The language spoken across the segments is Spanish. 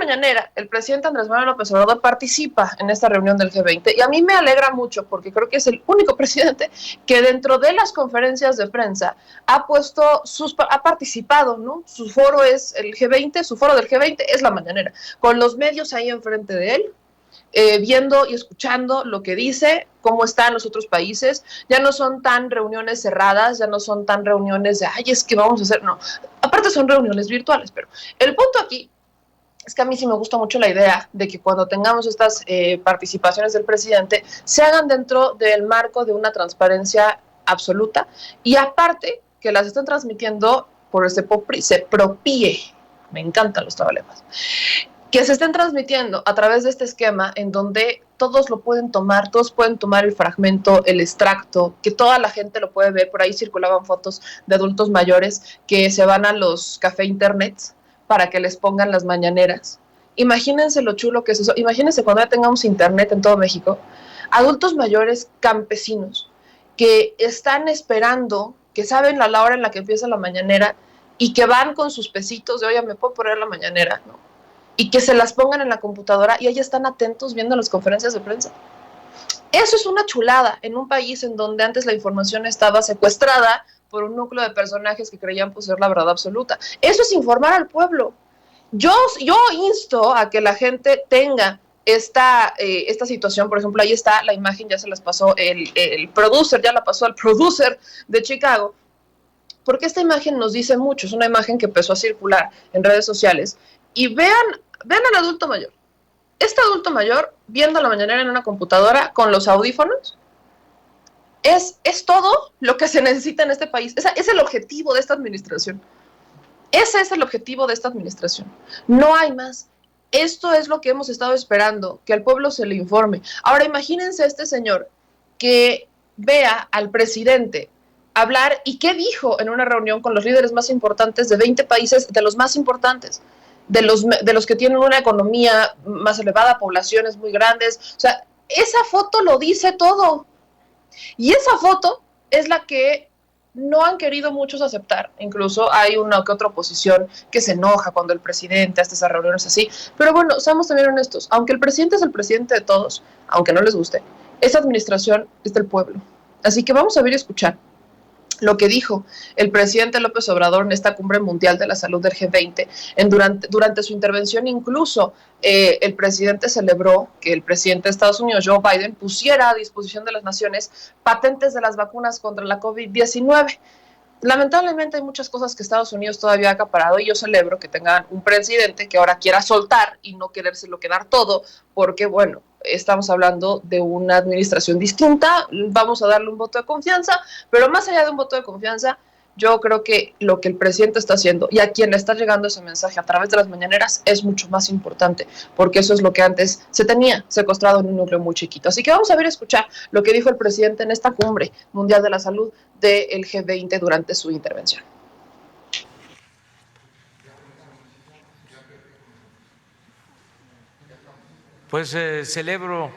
mañanera, el presidente Andrés Manuel López Obrador participa en esta reunión del G20 y a mí me alegra mucho porque creo que es el único presidente que dentro de las conferencias de prensa ha participado, ¿no? Su foro es el G20, su foro del G20 es la mañanera, con los medios ahí enfrente de él, viendo y escuchando lo que dice, cómo están los otros países. Ya no son tan reuniones cerradas, ya no son tan reuniones de, ay, es que vamos a hacer, no. Aparte son reuniones virtuales, pero el punto aquí es que a mí sí me gusta mucho la idea de que cuando tengamos estas participaciones del presidente se hagan dentro del marco de una transparencia absoluta y aparte que las estén transmitiendo por se propie, me encantan los trabalemas, que se estén transmitiendo a través de este esquema en donde todos lo pueden tomar, todos pueden tomar el fragmento, el extracto, que toda la gente lo puede ver. Por ahí circulaban fotos de adultos mayores que se van a los café internets para que les pongan las mañaneras. Imagínense lo chulo que es eso. Imagínense cuando ya tengamos internet en todo México, adultos mayores campesinos que están esperando, que saben la hora en la que empieza la mañanera y que van con sus pesitos de, oye, ¿me puedo poner la mañanera? ¿No? Y que se las pongan en la computadora y ahí están atentos viendo las conferencias de prensa. Eso es una chulada en un país en donde antes la información estaba secuestrada por un núcleo de personajes que creían poseer la verdad absoluta. Eso es informar al pueblo. Yo insto a que la gente tenga esta situación. Por ejemplo, ahí está la imagen, ya se las pasó el producer, ya la pasó al producer de Chicago, porque esta imagen nos dice mucho. Es una imagen que empezó a circular en redes sociales y vean al adulto mayor. Este adulto mayor viendo la mañanera en una computadora con los audífonos es todo lo que se necesita en este país. Ese es el objetivo de esta administración. Ese es el objetivo de esta administración. No hay más. Esto es lo que hemos estado esperando, que al pueblo se le informe. Ahora imagínense a este señor que vea al presidente hablar y qué dijo en una reunión con los líderes más importantes de 20 países, de los más importantes, de los que tienen una economía más elevada, poblaciones muy grandes. O sea, esa foto lo dice todo. Y esa foto es la que no han querido muchos aceptar. Incluso hay una que otra oposición que se enoja cuando el presidente hace esas reuniones así. Pero bueno, seamos también honestos. Aunque el presidente es el presidente de todos, aunque no les guste, esta administración es del pueblo. Así que vamos a ver y escuchar lo que dijo el presidente López Obrador en esta cumbre mundial de la salud del G20. Durante su intervención incluso el presidente celebró que el presidente de Estados Unidos, Joe Biden, pusiera a disposición de las naciones patentes de las vacunas contra la COVID-19. Lamentablemente hay muchas cosas que Estados Unidos todavía ha acaparado y yo celebro que tengan un presidente que ahora quiera soltar y no querérselo quedar todo, porque bueno, estamos hablando de una administración distinta, vamos a darle un voto de confianza, pero más allá de un voto de confianza, yo creo que lo que el presidente está haciendo y a quien le está llegando ese mensaje a través de las mañaneras es mucho más importante, porque eso es lo que antes se tenía secuestrado en un núcleo muy chiquito. Así que vamos a ver y escuchar lo que dijo el presidente en esta cumbre mundial de la salud del G20 durante su intervención. Pues celebro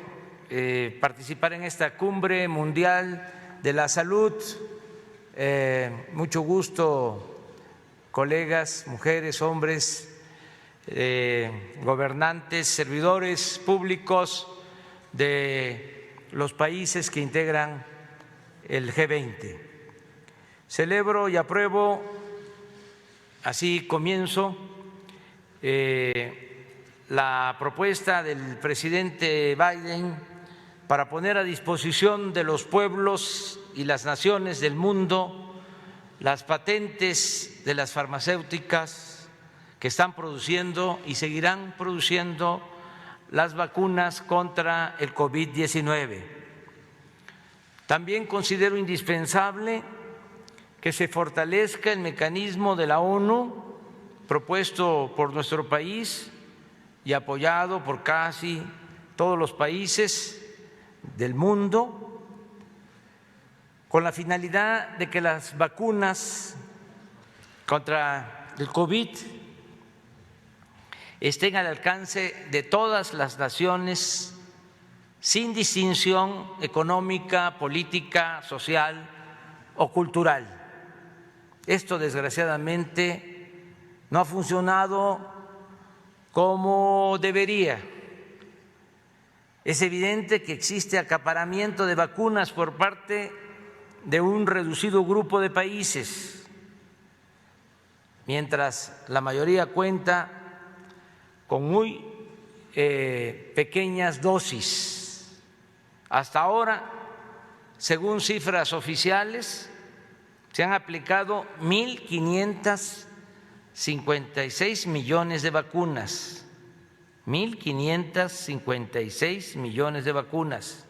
participar en esta cumbre mundial de la salud. Mucho gusto, colegas, mujeres, hombres, gobernantes, servidores públicos de los países que integran el G20. Celebro y apruebo, así comienzo, la propuesta del presidente Biden para poner a disposición de los pueblos y las naciones del mundo las patentes de las farmacéuticas que están produciendo y seguirán produciendo las vacunas contra el COVID-19. También considero indispensable que se fortalezca el mecanismo de la ONU propuesto por nuestro país y apoyado por casi todos los países del mundo, con la finalidad de que las vacunas contra el COVID estén al alcance de todas las naciones sin distinción económica, política, social o cultural. Esto, desgraciadamente, no ha funcionado como debería. Es evidente que existe acaparamiento de vacunas por parte de un reducido grupo de países, mientras la mayoría cuenta con muy pequeñas dosis. Hasta ahora, según cifras oficiales, se han aplicado 1.556 millones de vacunas. 1.556 millones de vacunas.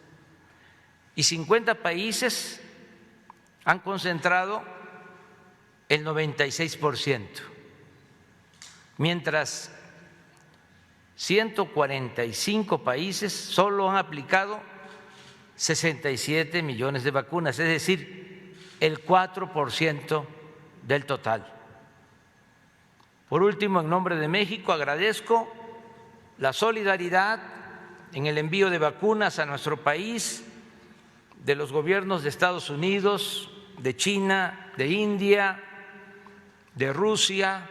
Y 50 países han concentrado el 96%, mientras 145 países solo han aplicado 67 millones de vacunas, es decir, el 4% del total. Por último, en nombre de México, agradezco la solidaridad en el envío de vacunas a nuestro país de los gobiernos de Estados Unidos, de China, de India, de Rusia.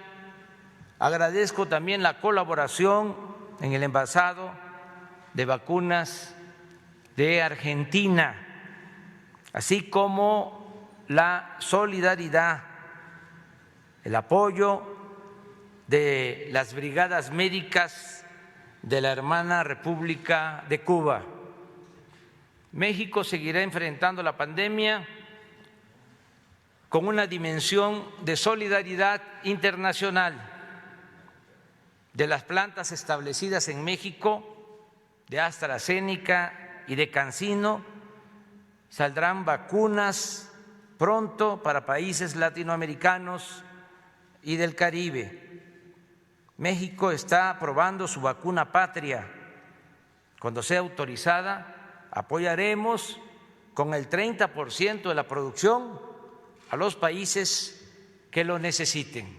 Agradezco también la colaboración en el envasado de vacunas de Argentina, así como la solidaridad, el apoyo de las brigadas médicas de la hermana República de Cuba. México seguirá enfrentando la pandemia con una dimensión de solidaridad internacional. De las plantas establecidas en México, de AstraZeneca y de CanSino, saldrán vacunas pronto para países latinoamericanos y del Caribe. México está probando su vacuna patria. Cuando sea autorizada, apoyaremos con el 30% de la producción a los países que lo necesiten.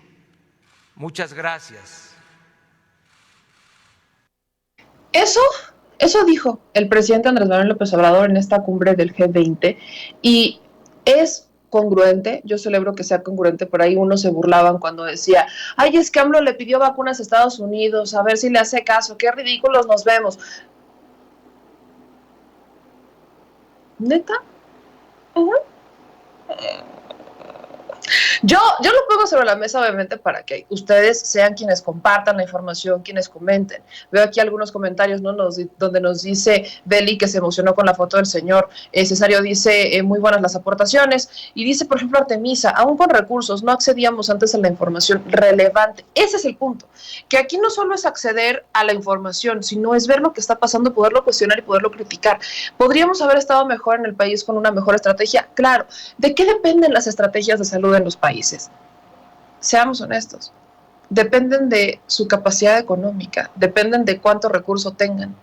Muchas gracias. Eso dijo el presidente Andrés Manuel López Obrador en esta cumbre del G20 y es congruente. Yo celebro que sea congruente. Por ahí unos se burlaban cuando decía, ay, es que AMLO le pidió vacunas a Estados Unidos, a ver si le hace caso, qué ridículos nos vemos. ¿Neta? Yo lo pongo sobre la mesa, obviamente, para que ustedes sean quienes compartan la información, quienes comenten. Veo aquí algunos comentarios, ¿no? Donde nos dice Beli, que se emocionó con la foto del señor. Cesario dice, muy buenas las aportaciones. Y dice, por ejemplo, Artemisa, aún con recursos, no accedíamos antes a la información relevante. Ese es el punto. Que aquí no solo es acceder a la información, sino es ver lo que está pasando, poderlo cuestionar y poderlo criticar. ¿Podríamos haber estado mejor en el país con una mejor estrategia? Claro. ¿De qué dependen las estrategias de salud en los países? Seamos honestos, dependen de su capacidad económica, dependen de cuánto recurso tengan.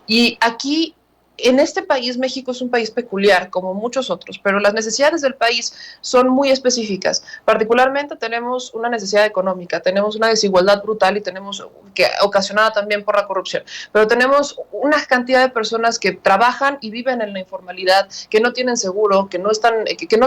Y aquí, en este país, México es un país peculiar, como muchos otros, pero las necesidades del país son muy específicas. Particularmente tenemos una necesidad económica, tenemos una desigualdad brutal y tenemos que ocasionada también por la corrupción, pero tenemos una cantidad de personas que trabajan y viven en la informalidad, que no tienen seguro, que no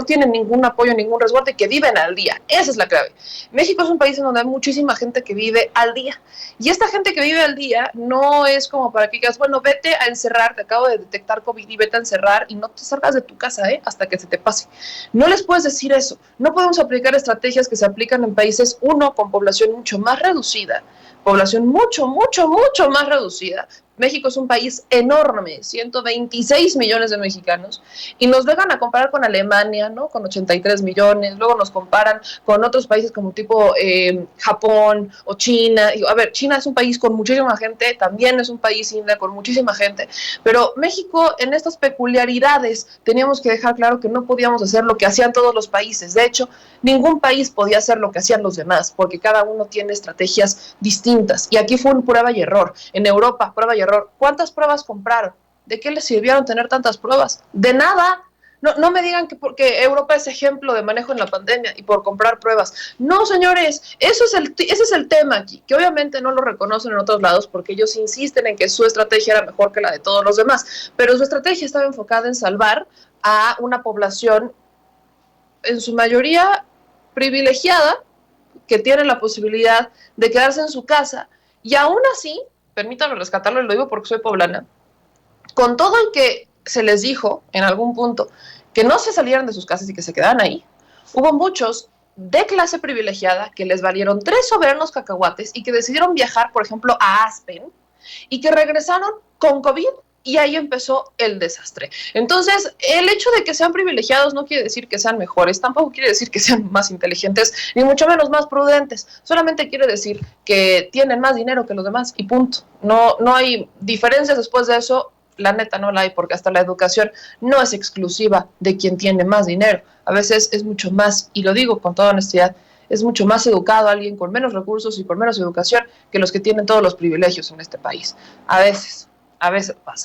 tienen ningún apoyo, ningún resguardo y que viven al día. Esa es la clave. México es un país en donde hay muchísima gente que vive al día y esta gente que vive al día no es como para que digas, bueno, vete a encerrar, te acabo de detectar COVID y vete a encerrar y no te salgas de tu casa hasta que se te pase. No les puedes decir eso. No podemos aplicar estrategias que se aplican en países, uno, con población mucho más reducida, población mucho más reducida. México es un país enorme, 126 millones de mexicanos, y nos llegan a comparar con Alemania, ¿no? Con 83 millones, luego nos comparan con otros países como tipo Japón o China. Y, a ver, China es un país con muchísima gente, también es un país India con muchísima gente, pero México en estas peculiaridades teníamos que dejar claro que no podíamos hacer lo que hacían todos los países. De hecho, ningún país podía hacer lo que hacían los demás, porque cada uno tiene estrategias distintas, y aquí fue un prueba y error. En Europa, prueba y error. ¿Cuántas pruebas compraron? ¿De qué les sirvieron tener tantas pruebas? De nada. No me digan que porque Europa es ejemplo de manejo en la pandemia y por comprar pruebas. No, señores, ese es el tema aquí, que obviamente no lo reconocen en otros lados porque ellos insisten en que su estrategia era mejor que la de todos los demás, pero su estrategia estaba enfocada en salvar a una población en su mayoría privilegiada, que tiene la posibilidad de quedarse en su casa Y aún así, permítanme rescatarlo, y lo digo porque soy poblana, con todo el que se les dijo en algún punto que no se salieran de sus casas y que se quedaran ahí, hubo muchos de clase privilegiada que les valieron 3 sobernos cacahuates y que decidieron viajar, por ejemplo, a Aspen y que regresaron con COVID y ahí empezó el desastre. Entonces, el hecho de que sean privilegiados no quiere decir que sean mejores, tampoco quiere decir que sean más inteligentes, ni mucho menos más prudentes, solamente quiere decir que tienen más dinero que los demás y punto. No hay diferencias después de eso, la neta no la hay, porque hasta la educación no es exclusiva de quien tiene más dinero, a veces es mucho más, y lo digo con toda honestidad, es mucho más educado alguien con menos recursos y con menos educación que los que tienen todos los privilegios en este país. A veces pasa.